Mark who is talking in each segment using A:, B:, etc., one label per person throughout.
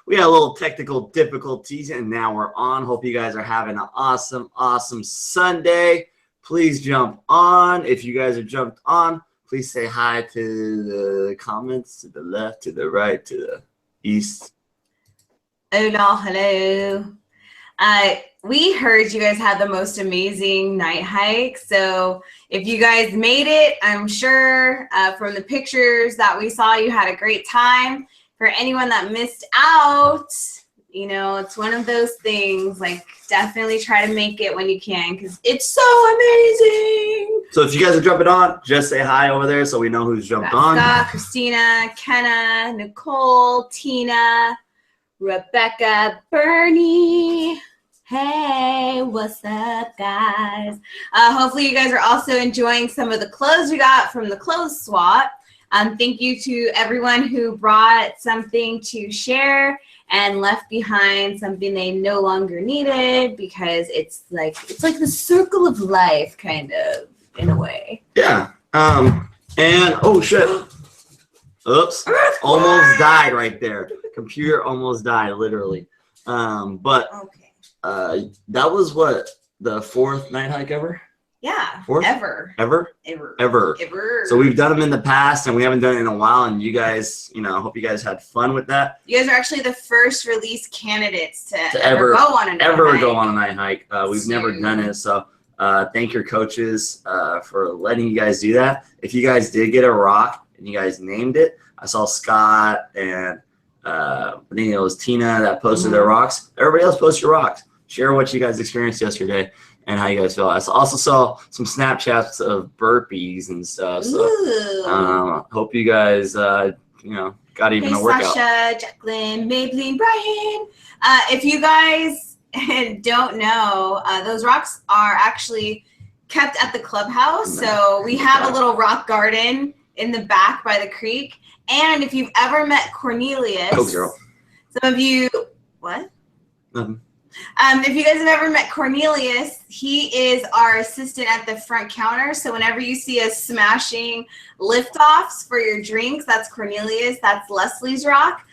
A: We had a little technical difficulties, and now we're on. Hope you guys are having an awesome Sunday. Please jump on. If you guys are jumped on, please say hi to the comments, to the left, to the right, to the east.
B: Hola, hello. We heard you guys had the most amazing night hike. So if you guys made it, I'm sure from the pictures that we saw, you had a great time. For anyone that missed out, you know, it's one of those things, like, definitely try to make it when you can, because it's so amazing.
A: So if you guys are jumping on, just say hi over there so we know who's jumped on.
B: Scott, Christina, Kenna, Nicole, Tina, Rebecca, Bernie. Hey, what's up, guys? Hopefully you guys are also enjoying some of the clothes we got from the clothes swap. Thank you to everyone who brought something to share and left behind something they no longer needed, because it's like the circle of life, kind of, in a way.
A: Yeah. And oh shit. Oops. Almost died right there. Computer almost died, literally. But
B: okay.
A: That was what, the fourth night hike ever?
B: Yeah.
A: Fourth?
B: Ever.
A: So we've done them in the past, and we haven't done it in a while. And you guys, you know, I hope you guys had fun with that.
B: You guys are actually the first release candidates to ever go on a
A: night hike. We've never done it, so thank your coaches for letting you guys do that. If you guys did get a rock and you guys named it, I saw Scott and I think it was Tina that posted their rocks. Everybody else post your rocks. Share what you guys experienced yesterday and how you guys feel. I also saw some Snapchats of burpees and stuff. So hope you guys, you know, got even a workout.
B: Sasha, Jacqueline, Maybelline, Brian. If you guys don't know, those rocks are actually kept at the clubhouse. So we have a little rock garden in the back by the creek. And if you've ever met Cornelius, some of you, what?
A: Nothing.
B: If you guys have ever met Cornelius, he is our assistant at the front counter. So whenever you see us smashing liftoffs for your drinks, that's Cornelius. That's Leslie's rock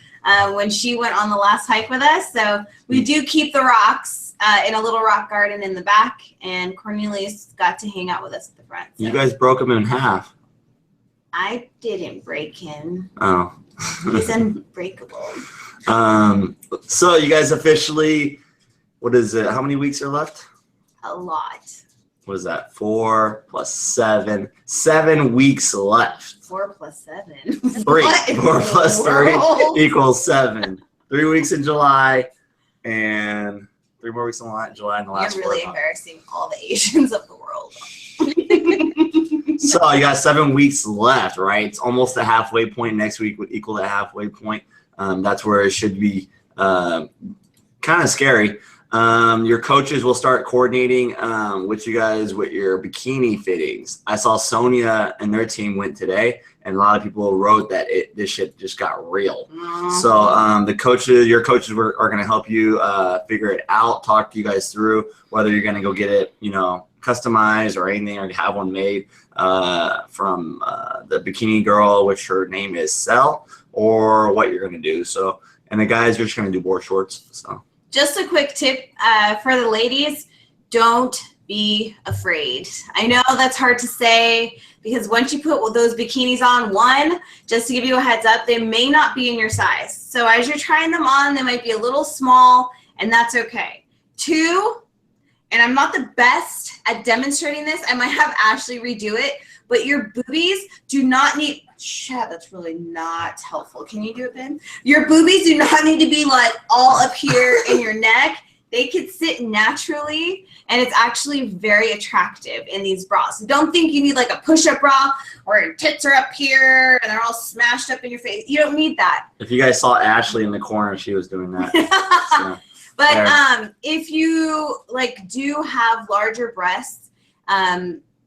B: when she went on the last hike with us. So we do keep the rocks in a little rock garden in the back, and Cornelius got to hang out with us at the front. So.
A: You guys broke him in half.
B: I didn't break him.
A: Oh.
B: He's unbreakable.
A: So you guys officially, what is it? How many weeks are left?
B: A lot.
A: What is that? 4 plus 7. 7 weeks left.
B: 4 plus 7.
A: 3. 4 plus 3 equals 7. 3 weeks in July and 3 more weeks in July and the last 4.
B: You're really embarrassing all the Asians of the world.
A: So you got 7 weeks left, right? It's almost the halfway point. Next week would equal the halfway point. That's where it should be kind of scary. Your coaches will start coordinating with you guys with your bikini fittings. I saw Sonia and their team went today, and a lot of people wrote that this shit just got real. So your coaches are going to help you figure it out, talk to you guys through whether you're going to go get it, you know, customized or anything, or have one made from the bikini girl, which her name is Cell, or what you're going to do. So, and the guys are just going to do board shorts. So.
B: Just a quick tip for the ladies, don't be afraid. I know that's hard to say, because once you put those bikinis on, one, just to give you a heads up, they may not be in your size. So as you're trying them on, they might be a little small, and that's okay. 2, and I'm not the best at demonstrating this, I might have Ashley redo it, but your boobies do not need, that's really not helpful. Can you do it, Ben? Your boobies do not need to be like all up here in your neck. They can sit naturally, and it's actually very attractive in these bras. So don't think you need like a push-up bra where your tits are up here and they're all smashed up in your face. You don't need that.
A: If you guys saw Ashley in the corner, she was doing that. So.
B: But if you like do have larger breasts,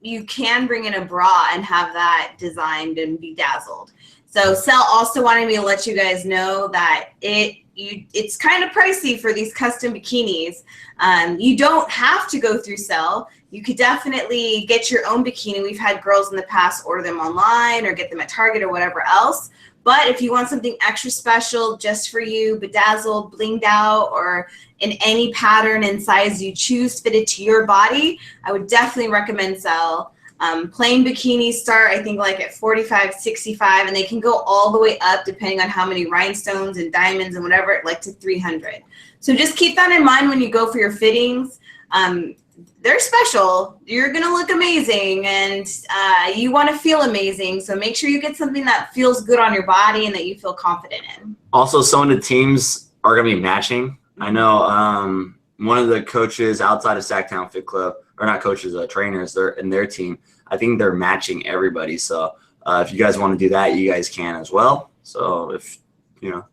B: you can bring in a bra and have that designed and bedazzled. So Cell also wanted me to let you guys know that it's kind of pricey for these custom bikinis. You don't have to go through Cell. You could definitely get your own bikini. We've had girls in the past order them online or get them at Target or whatever else. But if you want something extra special just for you, bedazzled, blinged out, or in any pattern and size you choose fitted to your body, I would definitely recommend Sell. Plain bikinis start, I think, like at $45, $65, and they can go all the way up depending on how many rhinestones and diamonds and whatever, like to $300. So just keep that in mind when you go for your fittings. They're special. You're gonna look amazing, and you want to feel amazing. So make sure you get something that feels good on your body and that you feel confident in.
A: Also, some of the teams are gonna be matching. I know one of the coaches outside of Sacktown Fit Club, or not coaches, trainers, they're in their team. I think they're matching everybody. So if you guys want to do that, you guys can as well. So if can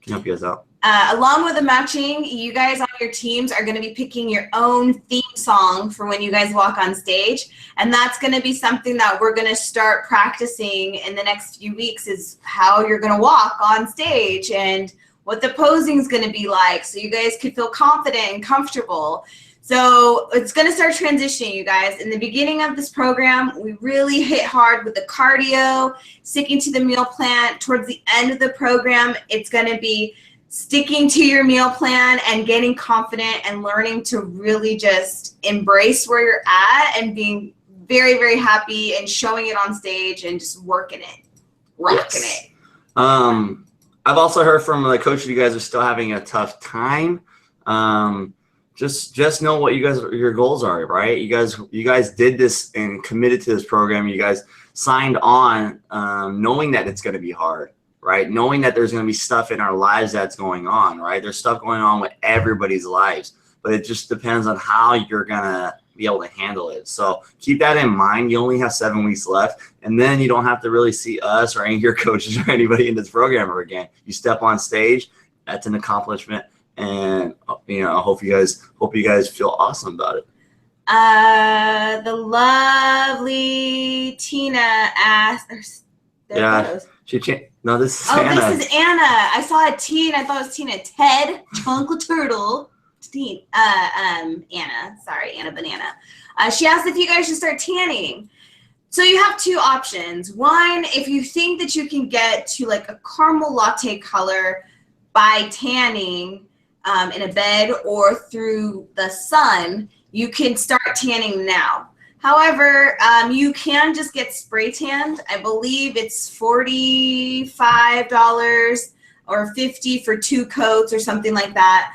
A: help you guys out.
B: Along with the matching, you guys on your teams are going to be picking your own theme song for when you guys walk on stage. And that's going to be something that we're going to start practicing in the next few weeks, is how you're going to walk on stage and what the posing is going to be like, so you guys can feel confident and comfortable. So it's going to start transitioning, you guys. In the beginning of this program, we really hit hard with the cardio, sticking to the meal plan. Towards the end of the program, it's going to be sticking to your meal plan and getting confident and learning to really just embrace where you're at and being very, very happy and showing it on stage and just working it, rocking it.
A: I've also heard from the coaches you guys are still having a tough time. Just know what your goals are, right? You guys did this and committed to this program. You guys signed on knowing that it's going to be hard, right? Knowing that there's going to be stuff in our lives that's going on, right? There's stuff going on with everybody's lives, but it just depends on how you're going to be able to handle it. So keep that in mind. You only have 7 weeks left, and then you don't have to really see us or any of your coaches or anybody in this program ever again. You step on stage, that's an accomplishment, and I hope you guys feel awesome about it.
B: The lovely Tina asked.
A: No, this is
B: Anna.
A: Anna.
B: This is Anna. I saw a T and I thought it was Tina. Ted, Uncle Turtle, Anna. Sorry, Anna Banana. She asked if you guys should start tanning. So you have 2 options. One, if you think that you can get to like a caramel latte color by tanning in a bed or through the sun, you can start tanning now. However, you can just get spray tanned. I believe it's $45 or $50 for 2 coats or something like that.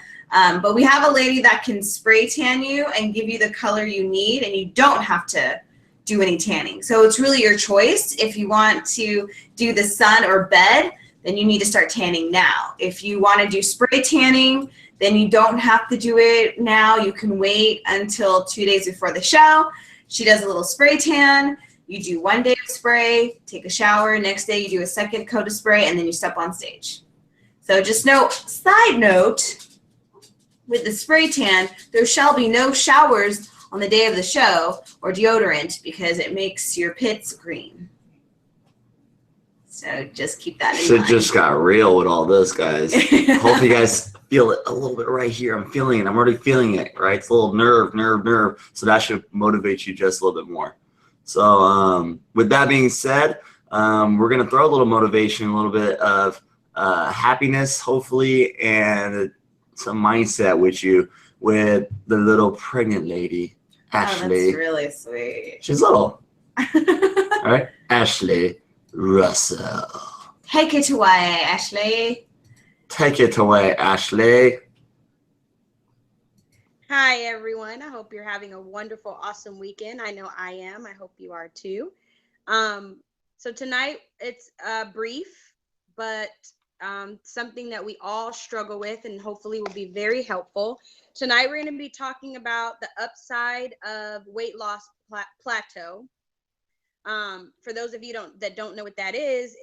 B: But we have a lady that can spray tan you and give you the color you need, and you don't have to do any tanning. So it's really your choice. If you want to do the sun or bed, then you need to start tanning now. If you want to do spray tanning, then you don't have to do it now. You can wait until 2 days before the show. She does a little spray tan. You do 1 day of spray, take a shower. Next day you do a second coat of spray, and then you step on stage. So just note, side note, with the spray tan, there shall be no showers on the day of the show or deodorant because it makes your pits green. So just keep that in mind.
A: Shit just got real with all this, guys. Hope you guys feel it a little bit right here. I'm feeling it. I'm already feeling it, right? It's a little nerve. So that should motivate you just a little bit more. So with that being said, we're going to throw a little motivation, a little bit of happiness, hopefully, and some mindset with you with the little pregnant lady, Ashley.
B: Oh, that's really sweet.
A: She's little. All right, Ashley Russell.
B: Take it away, Ashley.
A: Take it away, Ashley.
C: Hi, everyone. I hope you're having a wonderful, awesome weekend. I know I am. I hope you are too. So tonight it's brief, but something that we all struggle with and hopefully will be very helpful. Tonight we're going to be talking about the upside of weight loss plateau. For those of you that don't know what that is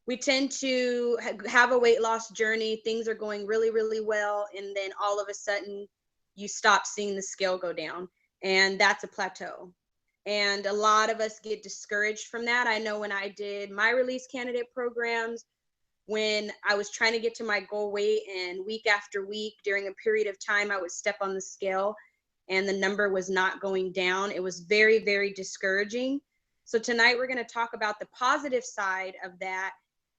C: we tend to have a weight loss journey. Things are going really, really well, and then all of a sudden you stop seeing the scale go down, and that's a plateau. And a lot of us get discouraged from that. I know when I did my release candidate programs, when I was trying to get to my goal weight, and week after week during a period of time I would step on the scale and the number was not going down, it was very, very discouraging. So tonight we're going to talk about the positive side of that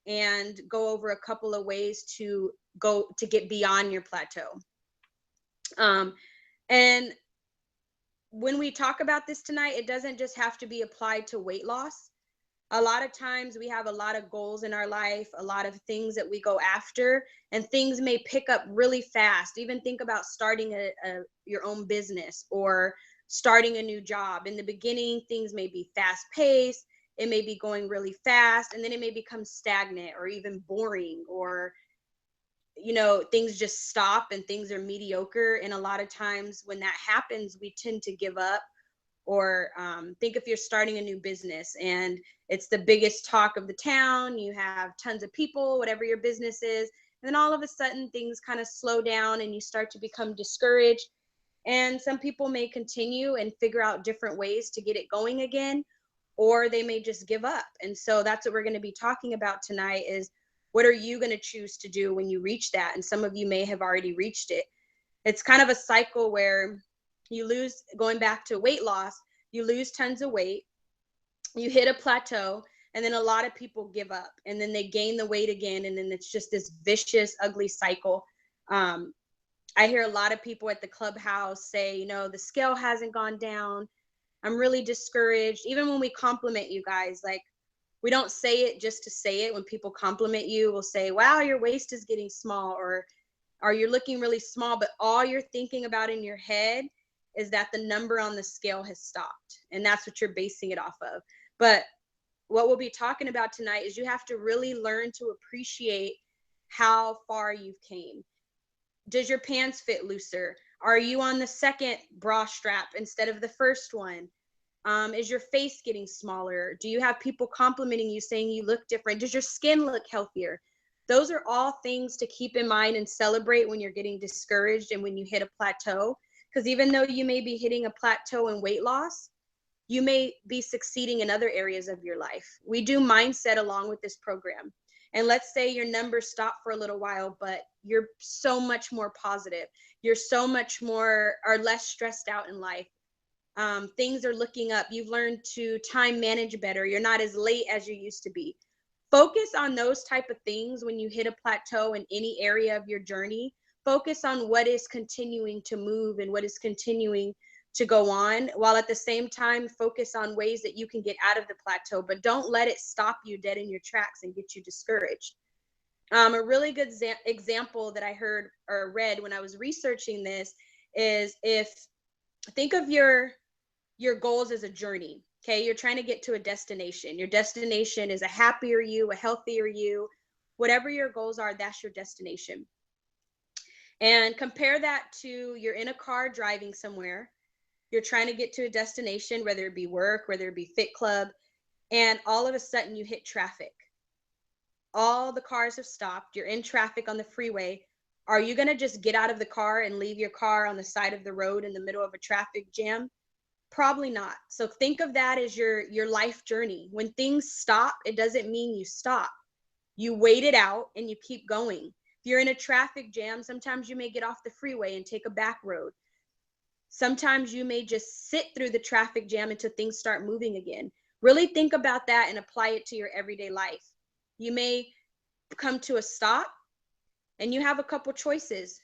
C: and go over a couple of ways to get beyond your plateau. And when we talk about this tonight, it doesn't just have to be applied to weight loss. A lot of times we have a lot of goals in our life, a lot of things that we go after, and things may pick up really fast. Even think about starting your own business or starting a new job. In the beginning, things may be fast paced. It may be going really fast, and then it may become stagnant or even boring, or things just stop and things are mediocre. And a lot of times when that happens, we tend to give up. Or think if you're starting a new business and it's the biggest talk of the town, you have tons of people, whatever your business is, and then all of a sudden things kind of slow down and you start to become discouraged. And some people may continue and figure out different ways to get it going again, or they may just give up. And so that's what we're going to be talking about tonight is, what are you going to choose to do when you reach that? And some of you may have already reached it. It's kind of a cycle where you lose, going back to weight loss, you lose tons of weight, you hit a plateau, and then a lot of people give up, and then they gain the weight again, and then it's just this vicious, ugly cycle. I hear a lot of people at the clubhouse say, the scale hasn't gone down. I'm really discouraged. Even when we compliment you guys, like, we don't say it just to say it. When people compliment you, we'll say, wow, your waist is getting small, or you're looking really small, but all you're thinking about in your head is that the number on the scale has stopped, and that's what you're basing it off of. But what we'll be talking about tonight is you have to really learn to appreciate how far you've came. Does your pants fit looser? Are you on the second bra strap instead of the first one? Is your face getting smaller? Do you have people complimenting you, saying you look different? Does your skin look healthier? Those are all things to keep in mind and celebrate when you're getting discouraged and when you hit a plateau. Because even though you may be hitting a plateau in weight loss, you may be succeeding in other areas of your life. We do mindset along with this program. And let's say your numbers stop for a little while, but you're so much more positive. You're so much more or less stressed out in life. Things are looking up. You've learned to time manage better. You're not as late as you used to be. Focus on those type of things when you hit a plateau in any area of your journey. Focus on what is continuing to move and what is continuing to go on, while at the same time focus on ways that you can get out of the plateau, but don't let it stop you dead in your tracks and get you discouraged. A really good example that I heard or read when I was researching this is, think of your goals as a journey. Okay, you're trying to get to a destination. Your destination is a happier you, a healthier you, whatever your goals are, that's your destination. And compare that to, you're in a car driving somewhere. You're trying to get to a destination, whether it be work, whether it be Fit Club, and all of a sudden you hit traffic. All the cars have stopped. You're in traffic on the freeway. Are you going to just get out of the car and leave your car on the side of the road in the middle of a traffic jam? Probably not. So think of that as your life journey. When things stop, it doesn't mean you stop. You wait it out and you keep going. If you're in a traffic jam, sometimes you may get off the freeway and take a back road. Sometimes you may just sit through the traffic jam until things start moving again. Really think about that and apply it to your everyday life. You may come to a stop and you have a couple choices.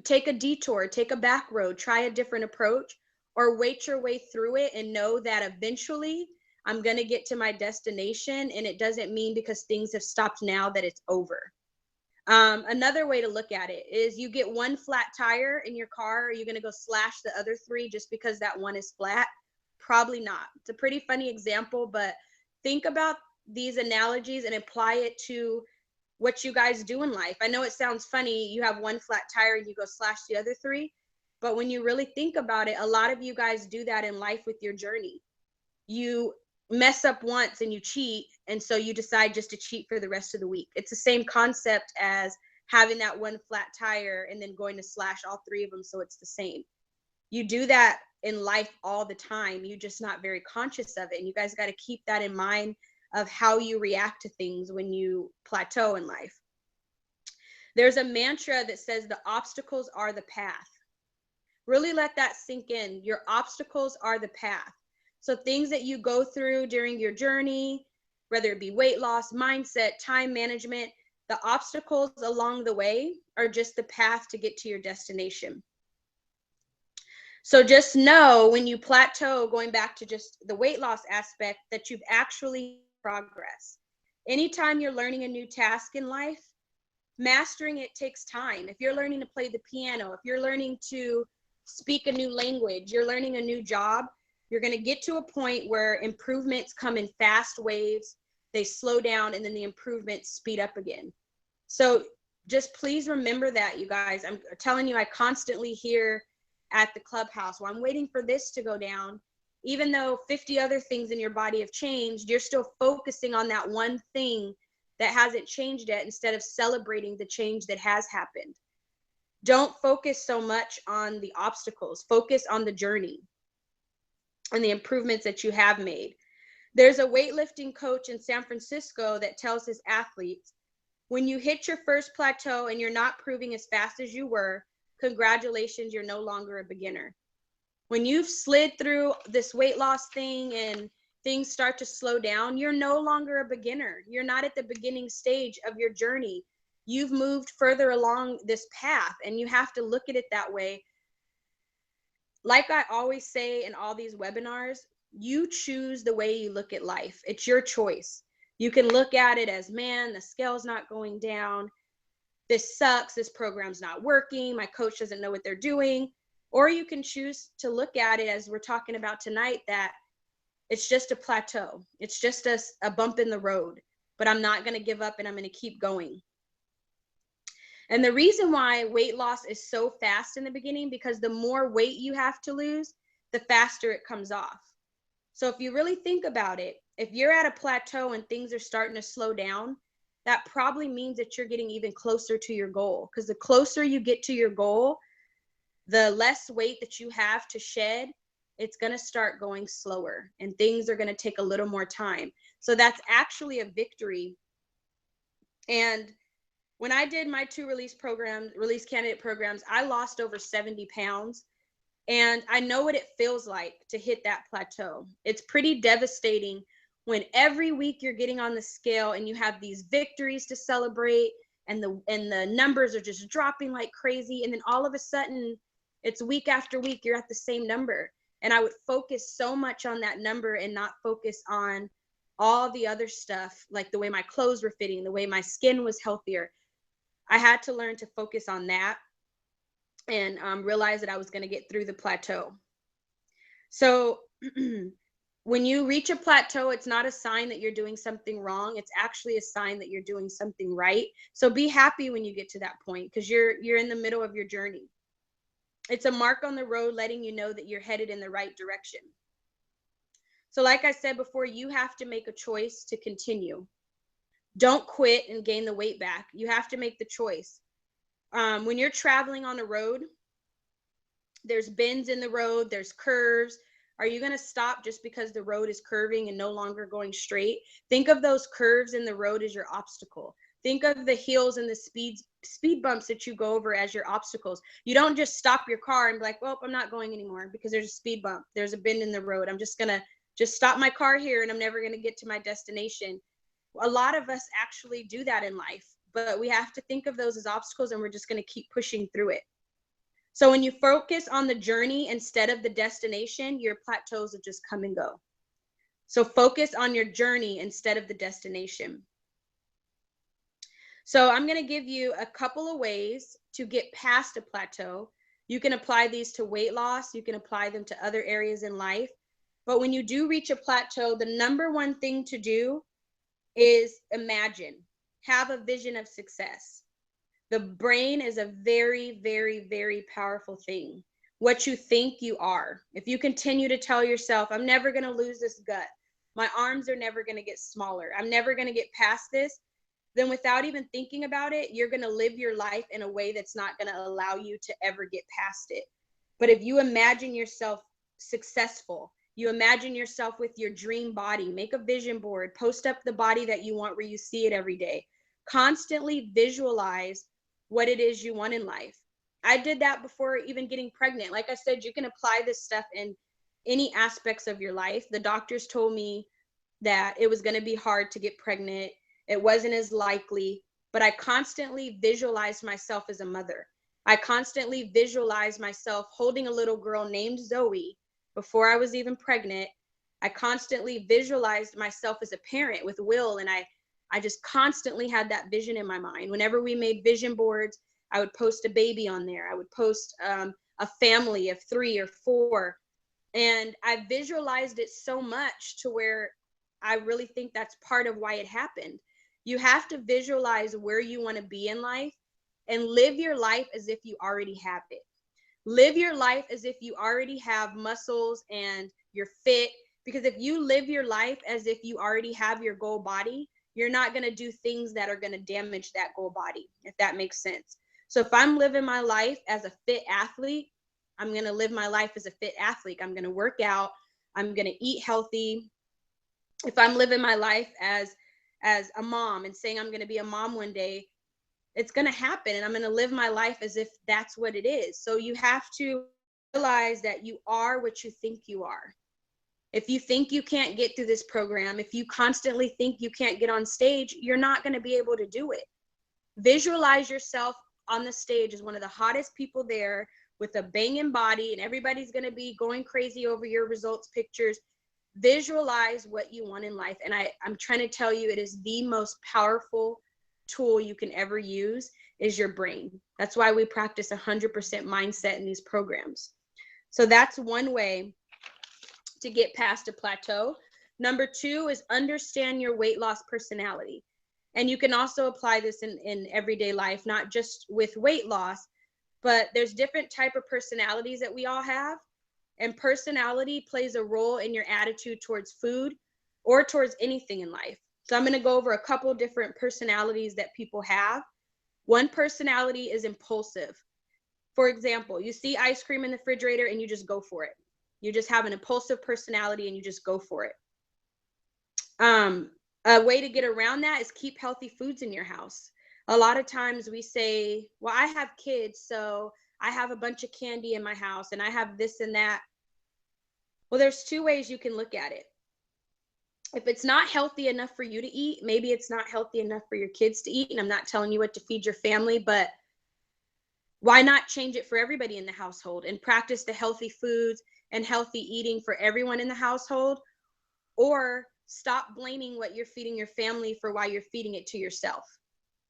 C: Take a detour, take a back road, try a different approach, or wait your way through it and know that eventually I'm going to get to my destination, and it doesn't mean because things have stopped now that it's over. Another way to look at it is, you get one flat tire in your car. Are you going to go slash the other three just because that one is flat? Probably not. It's a pretty funny example, but think about these analogies and apply it to what you guys do in life. I know it sounds funny. You have one flat tire and you go slash the other three, but when you really think about it, a lot of you guys do that in life with your journey. You mess up once and you cheat, and so you decide just to cheat for the rest of the week. It's the same concept as having that one flat tire and then going to slash all three of them so it's the same. You do that in life all the time. You're just not very conscious of it, and you guys got to keep that in mind of how you react to things when you plateau in life. There's a mantra that says the obstacles are the path. Really let that sink in. Your obstacles are the path. So things that you go through during your journey, whether it be weight loss, mindset, time management, the obstacles along the way are just the path to get to your destination. So just know when you plateau, going back to just the weight loss aspect, that you've actually progressed. Anytime you're learning a new task in life, mastering it takes time. If you're learning to play the piano, if you're learning to speak a new language, you're learning a new job, you're going to get to a point where improvements come in fast waves, they slow down, and then the improvements speed up again. So just please remember that, you guys. I'm telling you, I constantly hear at the clubhouse, well, I'm waiting for this to go down. Even though 50 other things in your body have changed, you're still focusing on that one thing that hasn't changed yet instead of celebrating the change that has happened. Don't focus so much on the obstacles. Focus on the journey and the improvements that you have made. There's a weightlifting coach in San Francisco that tells his athletes, when you hit your first plateau and you're not proving as fast as you were, congratulations, you're no longer a beginner. When you've slid through this weight loss thing and things start to slow down, you're no longer a beginner. You're not at the beginning stage of your journey. You've moved further along this path, and you have to look at it that way. Like I always say in all these webinars, you choose the way you look at life. It's your choice. You can look at it as, man, the scale's not going down. This sucks. This program's not working. My coach doesn't know what they're doing. Or you can choose to look at it as we're talking about tonight, that it's just a plateau. It's just a bump in the road, but I'm not going to give up and I'm going to keep going. And the reason why weight loss is so fast in the beginning, because the more weight you have to lose, the faster it comes off. So if you really think about it, if you're at a plateau and things are starting to slow down, that probably means that you're getting even closer to your goal. Because the closer you get to your goal, the less weight that you have to shed, it's going to start going slower and things are going to take a little more time. So that's actually a victory. And when I did my 2 release candidate programs, I lost over 70 pounds. And I know what it feels like to hit that plateau. It's pretty devastating when every week you're getting on the scale and you have these victories to celebrate, and the numbers are just dropping like crazy. And then all of a sudden, it's week after week, you're at the same number. And I would focus so much on that number and not focus on all the other stuff, like the way my clothes were fitting, the way my skin was healthier. I had to learn to focus on that and realize that I was going to get through the plateau. So when you reach a plateau, it's not a sign that you're doing something wrong. It's actually a sign that you're doing something right. So be happy when you get to that point, because you're in the middle of your journey. It's a mark on the road letting you know that you're headed in the right direction. So like I said before, you have to make a choice to continue. Don't quit and gain the weight back. You have to make the choice. When you're traveling on a road, there's bends in the road, there's curves. Are you going to stop just because the road is curving and no longer going straight? Think of those curves in the road as your obstacle. Think of the hills and the speed bumps that you go over as your obstacles. You don't just stop your car and be like, well, I'm not going anymore because there's a speed bump. There's a bend in the road. I'm just going to stop my car here and I'm never going to get to my destination. A lot of us actually do that in life, but we have to think of those as obstacles and we're just going to keep pushing through it. So when you focus on the journey instead of the destination, your plateaus will just come and go. So focus on your journey instead of the destination. So I'm going to give you a couple of ways to get past a plateau. You can apply these to weight loss. You can apply them to other areas in life. But when you do reach a plateau, the number one thing to do is imagine, have a vision of success. The brain is a very, very, very powerful thing. What you think you are. If you continue to tell yourself, I'm never going to lose this gut. My arms are never going to get smaller. I'm never going to get past this. Then without even thinking about it, you're going to live your life in a way that's not going to allow you to ever get past it. But if you imagine yourself successful, you imagine yourself with your dream body, make a vision board, post up the body that you want where you see it every day. Constantly visualize what it is you want in life. I did that before even getting pregnant. Like I said, you can apply this stuff in any aspects of your life. The doctors told me that it was going to be hard to get pregnant. It wasn't as likely, but I constantly visualized myself as a mother. I constantly visualized myself holding a little girl named Zoe before I was even pregnant. I constantly visualized myself as a parent with Will, and I just constantly had that vision in my mind. Whenever we made vision boards, I would post a baby on there. I would post a family of 3 or 4. And I visualized it so much to where I really think that's part of why it happened. You have to visualize where you want to be in life and live your life as if you already have it. Live your life as if you already have muscles and you're fit. Because if you live your life as if you already have your goal body, you're not going to do things that are going to damage that goal body, if that makes sense. So if I'm living my life as a fit athlete, I'm going to live my life as a fit athlete. I'm going to work out. I'm going to eat healthy. If I'm living my life as a mom and saying I'm going to be a mom one day, it's going to happen, and I'm going to live my life as if that's what it is. So you have to realize that you are what you think you are. If you think you can't get through this program, if you constantly think you can't get on stage, you're not going to be able to do it. Visualize yourself on the stage as one of the hottest people there with a banging body, and everybody's going to be going crazy over your results pictures. Visualize what you want in life. And I'm trying to tell you, it is the most powerful tool you can ever use is your brain. That's why we practice 100% mindset in these programs. So that's one way to get past a plateau. Number 2 is understand your weight loss personality. And you can also apply this in everyday life, not just with weight loss, but there's different type of personalities that we all have. And personality plays a role in your attitude towards food or towards anything in life. So I'm going to go over a couple different personalities that people have. One personality is impulsive. For example, you see ice cream in the refrigerator and you just go for it. You just have an impulsive personality and you just go for it. A way to get around that is keep healthy foods in your house. A lot of times we say, well, I have kids, so I have a bunch of candy in my house and I have this and that. Well, there's 2 ways you can look at it. If it's not healthy enough for you to eat, maybe it's not healthy enough for your kids to eat. And I'm not telling you what to feed your family, but why not change it for everybody in the household and practice the healthy foods and healthy eating for everyone in the household? Or stop blaming what you're feeding your family for why you're feeding it to yourself.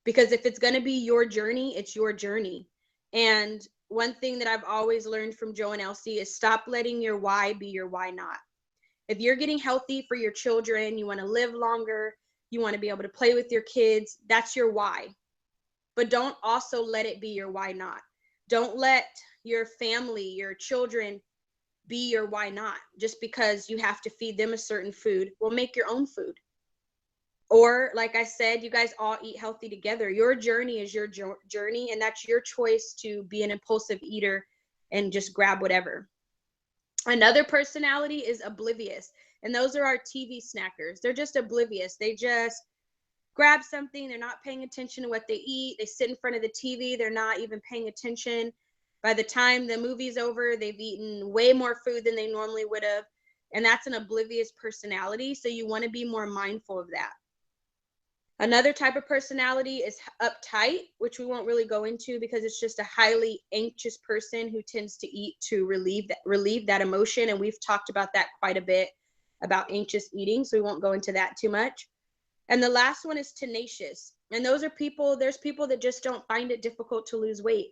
C: Because if it's going to be your journey, it's your journey. And one thing that I've always learned from Joe and Elsie is stop letting your why be your why not. If you're getting healthy for your children, you want to live longer, you want to be able to play with your kids, that's your why. But don't also let it be your why not. Don't let your family, your children be your why not. Just because you have to feed them a certain food, well, make your own food. Or like I said, you guys all eat healthy together. Your journey is your journey, and that's your choice to be an impulsive eater and just grab whatever. Another personality is oblivious, and those are our TV snackers. They're just oblivious. They just grab something. They're not paying attention to what they eat. They sit in front of the TV. They're not even paying attention. By the time the movie's over, they've eaten way more food than they normally would have. And that's an oblivious personality. So you want to be more mindful of that. Another type of personality is uptight, which we won't really go into because it's just a highly anxious person who tends to eat to relieve that emotion. And we've talked about that quite a bit, about anxious eating. So we won't go into that too much. And the last one is tenacious. And there's people that just don't find it difficult to lose weight.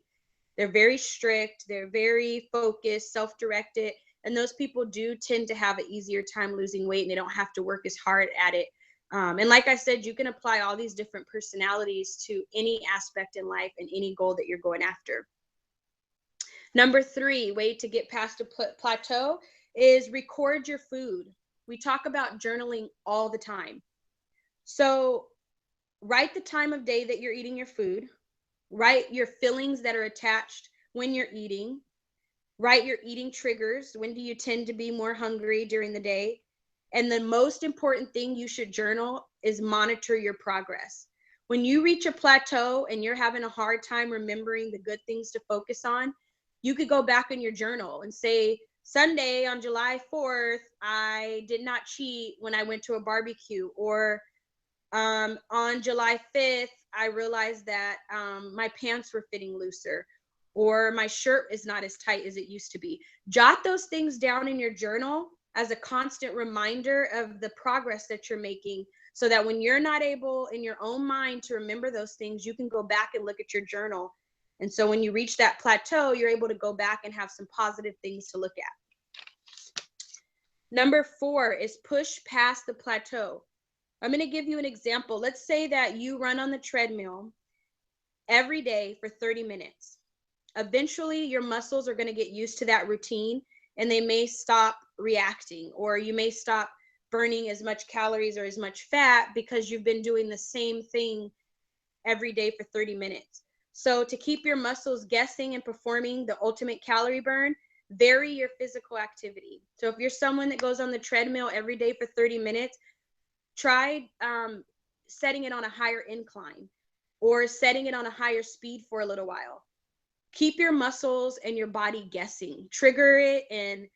C: They're very strict. They're very focused, self-directed. And those people do tend to have an easier time losing weight, and they don't have to work as hard at it. And like I said, you can apply all these different personalities to any aspect in life and any goal that you're going after. Number 3, way to get past a plateau is record your food. We talk about journaling all the time. So write the time of day that you're eating your food. Write your feelings that are attached when you're eating. Write your eating triggers. When do you tend to be more hungry during the day? And the most important thing you should journal is monitor your progress. When you reach a plateau and you're having a hard time remembering the good things to focus on, you could go back in your journal and say, Sunday on July 4th, I did not cheat when I went to a barbecue. Or on July 5th, I realized that my pants were fitting looser, or my shirt is not as tight as it used to be. Jot those things down in your journal as a constant reminder of the progress that you're making, so that when you're not able in your own mind to remember those things, you can go back and look at your journal. And so when you reach that plateau, you're able to go back and have some positive things to look at. Number 4 is push past the plateau. I'm going to give you an example. Let's say that you run on the treadmill every day for 30 minutes. Eventually, your muscles are going to get used to that routine, and they may stop reacting, or you may stop burning as much calories or as much fat because you've been doing the same thing every day for 30 minutes. So to keep your muscles guessing and performing the ultimate calorie burn, vary your physical activity. So if you're someone that goes on the treadmill every day for 30 minutes, try setting it on a higher incline, or setting it on a higher speed for a little while. Keep your muscles and your body guessing. Trigger it and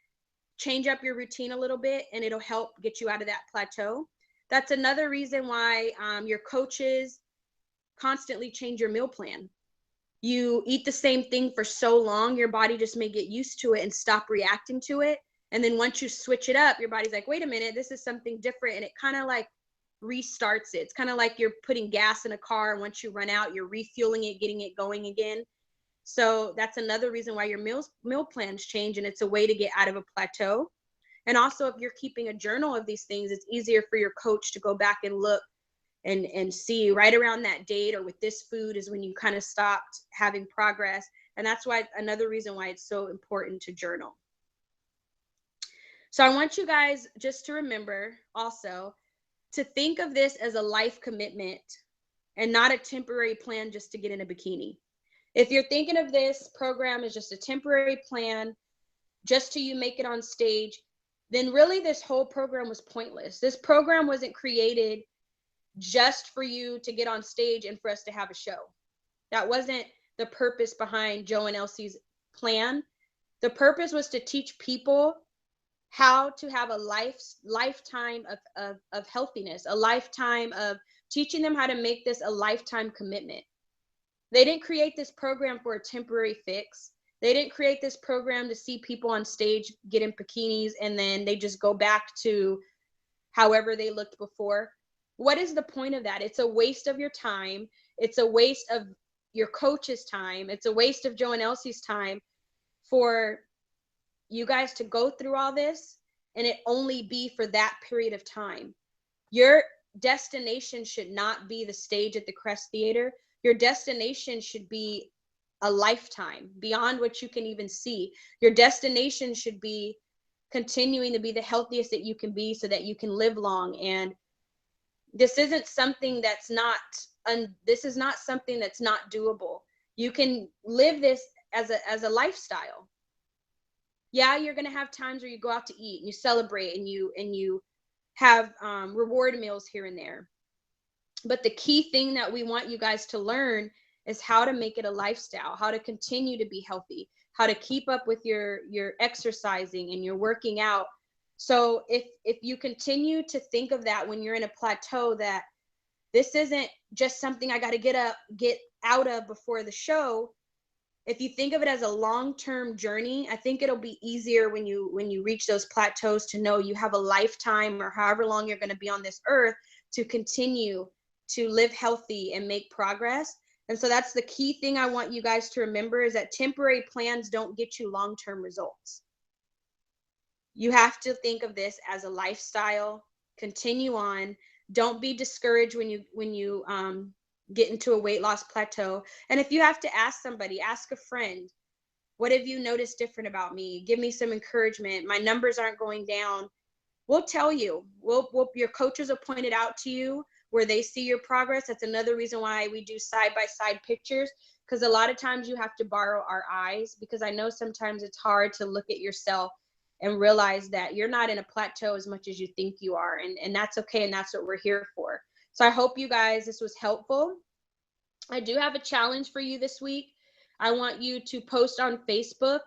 C: change up your routine a little bit, and it'll help get you out of that plateau. That's another reason why your coaches constantly change your meal plan. You eat the same thing for so long, your body just may get used to it and stop reacting to it. And then once you switch it up, your body's like, wait a minute, this is something different. And it kind of like restarts it. It's kind of like you're putting gas in a car. And once you run out, you're refueling it, getting it going again. So that's another reason why your meal plans change. And it's a way to get out of a plateau. And also, if you're keeping a journal of these things, it's easier for your coach to go back and look and see right around that date, or with this food is when you kind of stopped having progress. And that's why, another reason why it's so important to journal. So I want you guys just to remember also to think of this as a life commitment and not a temporary plan just to get in a bikini. If you're thinking of this program as just a temporary plan, just till you make it on stage, then really this whole program was pointless. This program wasn't created just for you to get on stage and for us to have a show. That wasn't the purpose behind Joe and Elsie's plan. The purpose was to teach people how to have a lifetime of healthiness, a lifetime of teaching them how to make this a lifetime commitment. They didn't create this program for a temporary fix. They didn't create this program to see people on stage get in bikinis and then they just go back to however they looked before. What is the point of that? It's a waste of your time. It's a waste of your coach's time. It's a waste of Joe and Elsie's time for you guys to go through all this and it only be for that period of time. Your destination should not be the stage at the Crest Theater. Your destination should be a lifetime beyond what you can even see. Your destination should be continuing to be the healthiest that you can be so that you can live long. And this isn't something that's not, this is not something that's not doable. You can live this as a lifestyle. Yeah, you're going to have times where you go out to eat and you celebrate and you have reward meals here and there. But the key thing that we want you guys to learn is how to make it a lifestyle, how to continue to be healthy, how to keep up with your exercising and your working out. So if you continue to think of that when you're in a plateau, that this isn't just something I got to get out of before the show. If you think of it as a long-term journey, I think it'll be easier when you reach those plateaus to know you have a lifetime or however long you're going to be on this earth to continue to live healthy and make progress. And so that's the key thing I want you guys to remember, is that temporary plans don't get you long-term results. You have to think of this as a lifestyle. Continue on. Don't be discouraged when you get into a weight loss plateau. And if you have to ask somebody, ask a friend, what have you noticed different about me? Give me some encouragement. My numbers aren't going down. We'll tell you. Your coaches will point it out to you where they see your progress. That's another reason why we do side-by-side pictures, because a lot of times you have to borrow our eyes, because I know sometimes it's hard to look at yourself and realize that you're not in a plateau as much as you think you are. And that's okay. And that's what we're here for. So I hope you guys, this was helpful. I do have a challenge for you this week. I want you to post on Facebook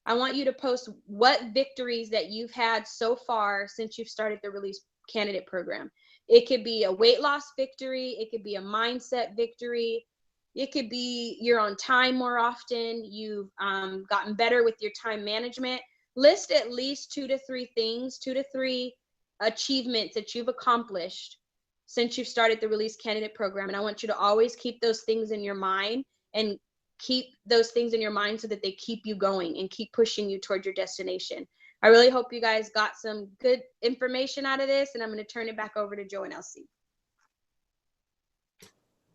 C: I want you to post what victories that you've had so far since you've started the Release Candidate Program. It could be a weight loss victory. It could be a mindset victory. It could be you're on time more often. You've gotten better with your time management. List at least 2 to 3 things, 2 to 3 achievements that you've accomplished since you've started the Release Candidate Program. And I want you to always keep those things in your mind, and keep those things in your mind so that they keep you going and keep pushing you toward your destination. I really hope you guys got some good information out of this, and I'm going to turn it back over to Joe and Elsie.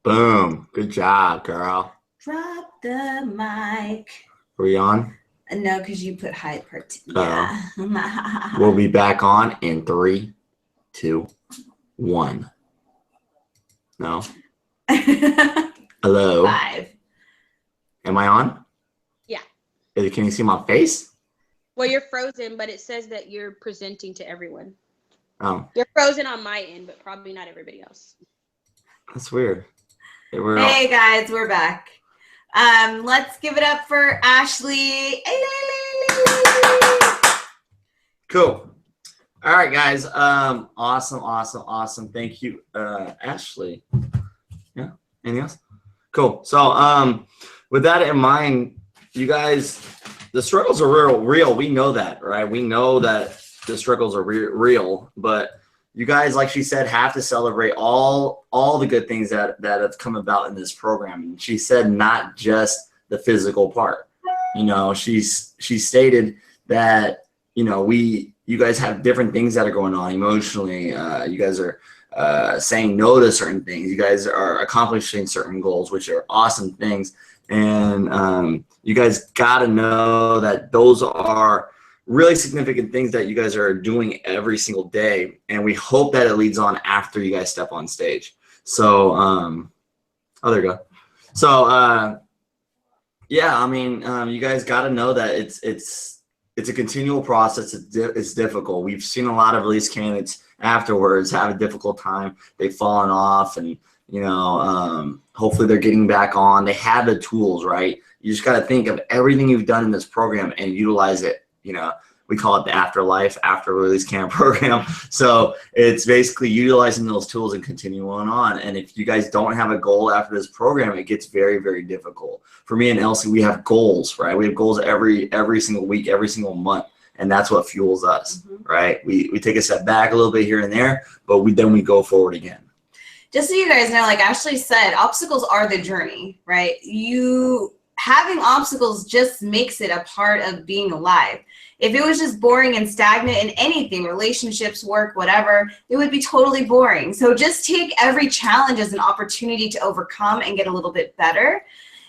A: Boom. Good job, girl.
B: Drop the mic.
A: Are we on?
B: No, because you put Hyde part 2.
A: Uh-oh.
B: Yeah.
A: We'll be back on in 3, 2, 1. No? Hello?
B: 5.
A: Am I on?
C: Yeah.
A: Can you see my face?
C: Well, you're frozen, but it says that you're presenting to everyone.
A: Oh,
C: You're frozen on my end, but probably not everybody else.
A: that's weird.
B: Hey guys, we're back. Let's give it up for Ashley.
A: Cool. All right, guys. Awesome. Thank you, Ashley. Yeah. Anything else? Cool. So, with that in mind, you guys, the struggles are real. We know that, right? We know that the struggles are real, but you guys, like she said, have to celebrate all the good things that have come about in this program. And she said not just the physical part. You know, she stated that, you know, you guys have different things that are going on emotionally. You guys are saying no to certain things. You guys are accomplishing certain goals, which are awesome things. And you guys got to know that those are really significant things that you guys are doing every single day. And we hope that it leads on after you guys step on stage. So, oh, there you go. So, yeah, I mean, you guys got to know that it's a continual process. It's difficult. We've seen a lot of release candidates afterwards have a difficult time. They've fallen off, and you know, hopefully they're getting back on. They have the tools, right? You just got to think of everything you've done in this program and utilize it. You know, we call it the after release camp program. So it's basically utilizing those tools and continuing on. And if you guys don't have a goal after this program, it gets very, very difficult. For me and Elsie, we have goals, right? We have goals every single week, every single month. And that's what fuels us, right? We take a step back a little bit here and there, but then we go forward again.
B: Just so you guys know, like Ashley said, obstacles are the journey, right? Having obstacles just makes it a part of being alive. If it was just boring and stagnant in anything, relationships, work, whatever, it would be totally boring. So just take every challenge as an opportunity to overcome and get a little bit better.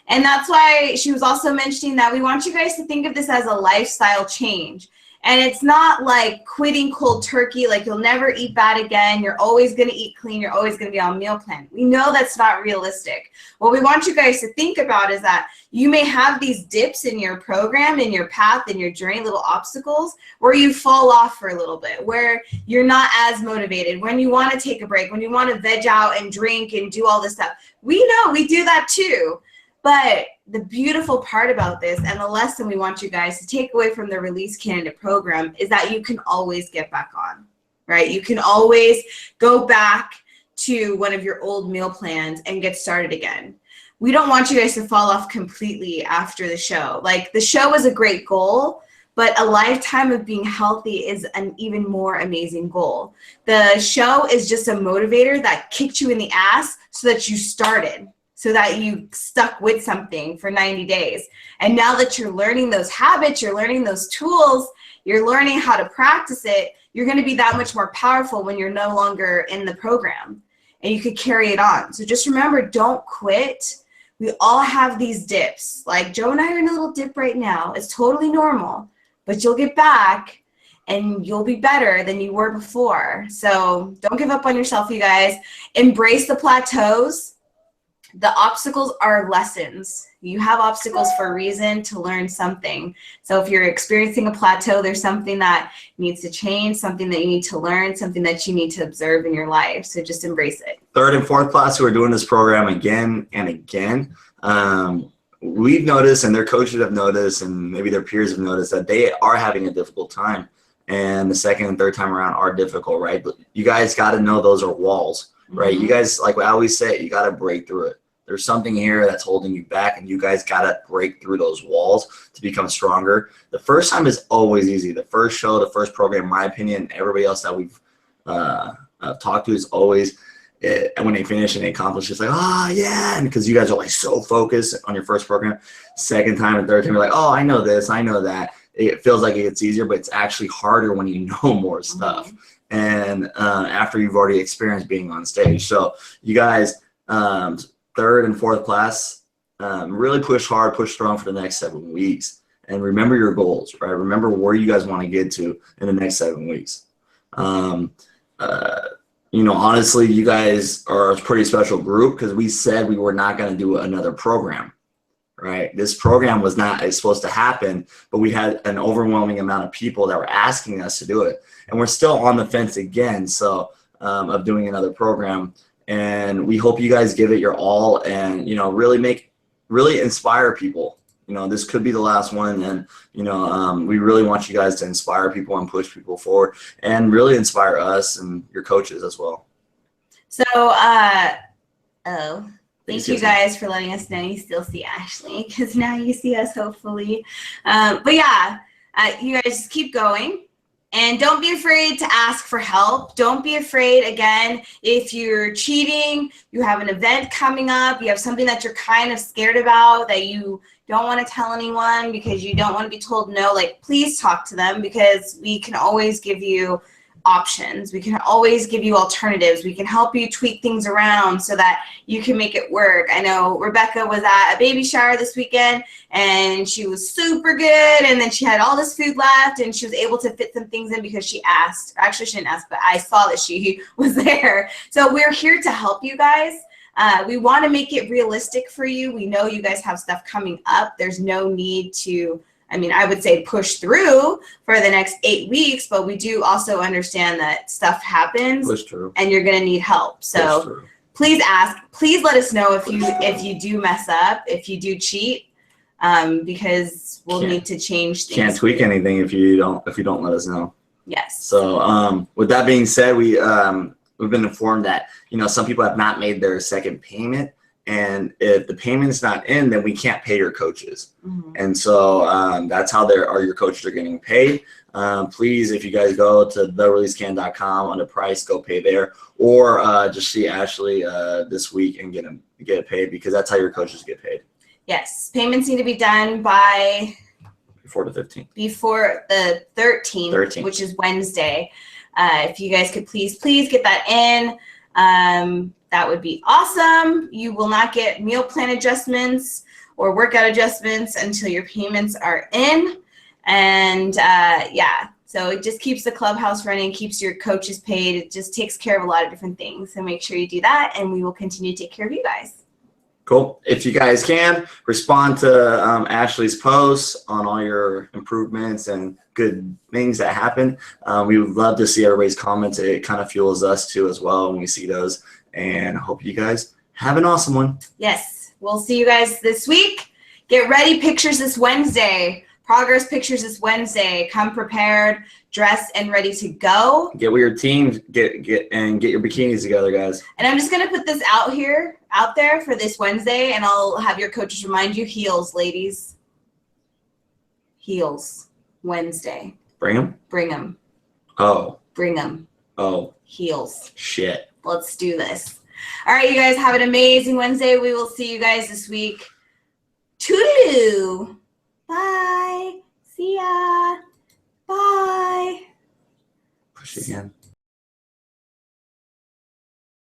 B: And that's why she was also mentioning that we want you guys to think of this as a lifestyle change. And it's not like quitting cold turkey, like you'll never eat bad again. You're always going to eat clean. You're always going to be on meal plan. We know that's not realistic. What we want you guys to think about is that you may have these dips in your program, in your path, in your journey, little obstacles where you fall off for a little bit, where you're not as motivated, when you want to take a break, when you want to veg out and drink and do all this stuff. We know we do that too. But the beautiful part about this, and the lesson we want you guys to take away from the Release Candidate Program, is that you can always get back on, right? You can always go back to one of your old meal plans and get started again. We don't want you guys to fall off completely after the show. Like, the show is a great goal, but a lifetime of being healthy is an even more amazing goal. The show is just a motivator that kicked you in the ass so that you started, so that you stuck with something for 90 days. And now that you're learning those habits, you're learning those tools, you're learning how to practice it, you're gonna be that much more powerful when you're no longer in the program, and you could carry it on. So just remember, don't quit. We all have these dips. Like Joe and I are in a little dip right now. It's totally normal, but you'll get back and you'll be better than you were before. So don't give up on yourself, you guys. Embrace the plateaus. The obstacles are lessons. You have obstacles for a reason, to learn something. So if you're experiencing a plateau, there's something that needs to change, something that you need to learn, something that you need to observe in your life. So just embrace it.
A: Third and fourth class who are doing this program again and again, we've noticed, and their coaches have noticed, and maybe their peers have noticed that they are having a difficult time, and the second and third time around are difficult, right? But you guys got to know those are walls, right? You guys, like I always say, you got to break through it. There's something here that's holding you back, and you guys got to break through those walls to become stronger. The first time is always easy. The first show, the first program, in my opinion, everybody else that we've talked to is always, and when they finish and they accomplish, it's like, oh, yeah, and because you guys are like so focused on your first program. Second time and third time, you're like, oh, I know this, I know that. It feels like it gets easier, but it's actually harder when you know more stuff. And after you've already experienced being on stage. So you guys, third and fourth class, really push hard, push strong for the next 7 weeks. And remember your goals, right? Remember where you guys want to get to in the next 7 weeks. Honestly, you guys are a pretty special group because we said we were not going to do another program, right? This program was not supposed to happen, but we had an overwhelming amount of people that were asking us to do it. And we're still on the fence again, of doing another program. And we hope you guys give it your all and, really inspire people. This could be the last one. And, we really want you guys to inspire people and push people forward and really inspire us and your coaches as well.
B: So, thank you guys for letting us know you still see Ashley, because now you see us, hopefully. But yeah, you guys just keep going. And don't be afraid to ask for help. Don't be afraid, again, if you're cheating, you have an event coming up, you have something that you're kind of scared about that you don't want to tell anyone because you don't want to be told no, please talk to them, because we can always give you options. We can always give you alternatives. We can help you tweak things around so that you can make it work. I know Rebecca was at a baby shower this weekend and she was super good, and then she had all this food left and she was able to fit some things in because she asked. Actually, she didn't ask, but I saw that she was there. So we're here to help you guys. We want to make it realistic for you. We know you guys have stuff coming up. There's no need to, I would say push through for the next 8 weeks, but we do also understand that stuff happens and you're going to need help. So please ask, please let us know if you do mess up, if you do cheat, because we'll need to change things.
A: Can't tweak anything if you don't let us know.
B: Yes.
A: So with that being said, we've been informed that, some people have not made their second payment. And if the payment's not in, then we can't pay your coaches. And so that's how your coaches are getting paid. Please, if you guys go to thereleasecan.com under price, go pay there, or just see Ashley this week and get it paid, because that's how your coaches get paid.
B: Yes, payments need to be done by
A: before the 15th.
B: Before the 13th, which is Wednesday. If you guys could please get that in. That would be awesome. You will not get meal plan adjustments or workout adjustments until your payments are in. And so it just keeps the clubhouse running, keeps your coaches paid. It just takes care of a lot of different things. So make sure you do that, and we will continue to take care of you guys.
A: Cool. If you guys can, respond to Ashley's posts on all your improvements and good things that happen. We would love to see everybody's comments. It kind of fuels us too as well when we see those. And I hope you guys have an awesome one.
B: Yes. We'll see you guys this week. Get ready. Pictures this Wednesday. Progress pictures this Wednesday. Come prepared, dressed, and ready to go.
A: Get with your team. Get your bikinis together, guys.
B: And I'm just gonna put this out there for this Wednesday, and I'll have your coaches remind you. Heels, ladies. Heels. Wednesday.
A: Bring them.
B: Bring them.
A: Oh.
B: Bring them.
A: Oh.
B: Heels.
A: Shit.
B: Let's do this. All right, you guys have an amazing Wednesday. We will see you guys this week. Toodaloo. Bye. See ya. Bye.
A: Push it again.